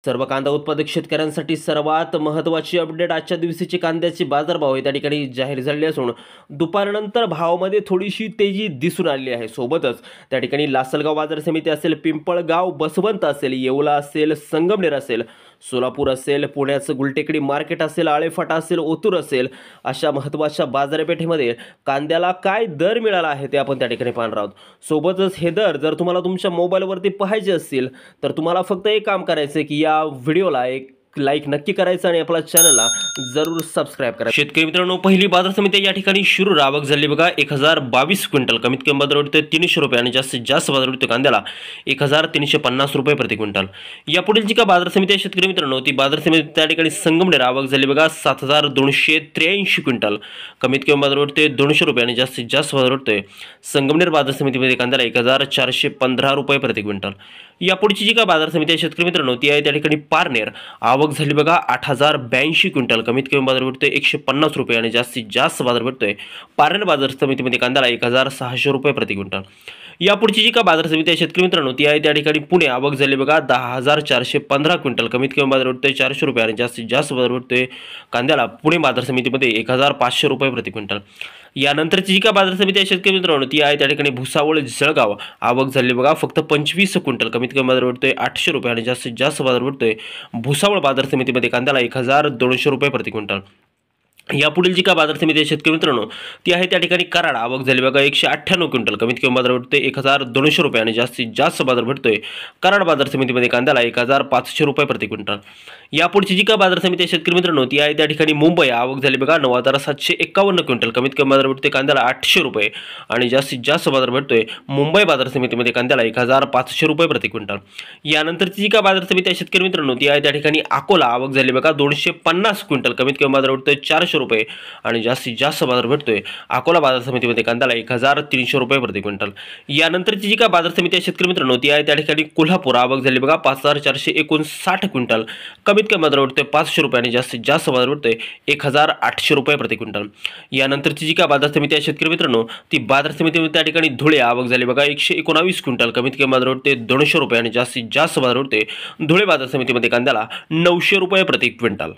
सर्व कांदा उत्पादक शेतकऱ्यांसाठी सर्वात महत्त्वाची अपडेट आजच्या दिवशीचे कांद्याचे बाजारभाव त्या ठिकाणी जाहीर झाले असून दुपारनंतर भावामध्ये थोडीशी तेजी दिसून आली आहे। सोबतच त्या ठिकाणी लासलगाव बाजार समिती असेल, पिंपळगाव, बसवंत असेल, येवला असेल, संगमनेर असेल, सोलापूर असेल, पुण्याचं गुलटेकडी मार्केट असेल, आळेफाटा असेल, ओतूर असेल, अशा महत्त्वाच्या बाजारपेठेमध्ये कांद्याला काय दर मिळाला आहे ते आपण त्या ठिकाणी पाहणार आहोत। सोबतच हे दर जर तुम्हाला तुमच्या मोबाईलवरती पाहायचे असतील तर तुम्हाला फक्त एक काम करायचं आहे की या व्हिडिओला एक लाईक नक्की करायचं आणि आपल्या चॅनलला जरूर सबस्क्राइब करा। शेतकरी मित्रांनो, पहिली बाजार समिती या ठिकाणी शिरूर आवक झाली बघा 1022 क्विंटल, कमीत कमी बाजार होते 300 रुपये आणि जास्तीत जास्त बाजार होते कांद्याला 1350 रुपये प्रति क्विंटल। यापुढील जी का बाजार समिती आहे शेतकरी मित्रांनो, ती बाजार समिती त्या ठिकाणी संगमनेर आवक झाली बघा 7283 क्विंटल, कमीत कमी बाजार होते 200 रुपये आणि जास्तीत जास्त बाजार होते संगमनेर बाजार समितीमध्ये कांद्याला 1415 रुपये प्रति क्विंटल। यापुढची जी का बाजार समिती आहे शेतकरी मित्रांनो, ती आहे त्या ठिकाणी पारनेर आवक झाली बघा 8082 क्विंटल, कमीत कमी बाजार भेटतोय 150 रुपये आणि जास्तीत जास्त बाजार भेटतोय पारनेर बाजार समितीमध्ये कांद्याला 1600 रुपये प्रति क्विंटल। यापुढची जी का बाजार समिती आहे शेतकरी मित्रांनो, ती आहे त्या ठिकाणी पुणे आवक झाली बघा 10415 क्विंटल, कमीत कमी बाजार भेटतोय 400 रुपये आणि जास्तीत जास्त बाजार भेटतोय कांद्याला पुणे बाजार समितीमध्ये 1500 रुपये प्रति क्विंटल। यानंतरची जी का बाजार समिती आहे शेतकरी मित्रांनो, ती आहे त्या ठिकाणी भुसावळ जळगाव आवक झाली बघा फक्त 25 क्विंटल, कमीत कमी बाजार भेटतोय 800 रुपये आणि जास्तीत जास्त बाजार भेटतोय भुसावळ बाजार समितीमध्ये कांद्याला 1200 रुपये प्रति क्विंटल। यापुढील जी का बाजार समिती आहे शेतकरी मित्रांनो, ती आहे त्या ठिकाणी कराड आवक झाली बघा 198 क्विंटल, कमीत कमी बाजार भेटतोय 1200 रुपये आणि जास्तीत जास्त बाजार भेटतोय कराड बाजार समितीमध्ये कांद्याला 1500 रुपये प्रति क्विंटल। यापुढची जी का बाजार समिती आहे शेतकरी मित्रांनो, ती आहे त्या ठिकाणी मुंबई आवक झाली बघा 9751 क्विंटल, कमीत कमी बाजार भेटतोय कांद्याला 800 रुपये आणि जास्तीत जास्त बाजार भेटतोय मुंबई बाजार समितीमध्ये कांद्याला 1500 रुपये प्रति क्विंटल। यानंतरची जी का बाजार समिती आहे शेतकरी मित्रांनो, ती आहे त्या ठिकाणी अकोला आवक झाली बघा 250 क्विंटल, कमीत कमी बाजार भेटतोय 400 रुपये आणि जास्तीत जास्त बाजार भेटतोय अकोला बाजार समितीमध्ये कांद्याला 1300 रुपये प्रति क्विंटल। यानंतरची जी का बाजार समिती आहे शेतकरी मित्रांनो, ती आहे त्या ठिकाणी कोल्हापूर आवक झाली बघा 5459 क्विंटल, कमीत कमी बाजार भेटतोय 500 रुपये आणि जास्तीत जास्त बाजार भेटतोय 1800 रुपये प्रति क्विंटल। यानंतरची जी का बाजार समिती आहे शेतकरी मित्रांनो, ती बाजार समितीमध्ये त्या ठिकाणी धुळे आवक झाली बघा 119 क्विंटल, कमीत कमी बाजार भेटतोय 200 रुपये आणि जास्तीत जास्त बाजार भेटतोय धुळे बाजार समितीमध्ये कांद्याला 900 रुपये प्रति क्विंटल।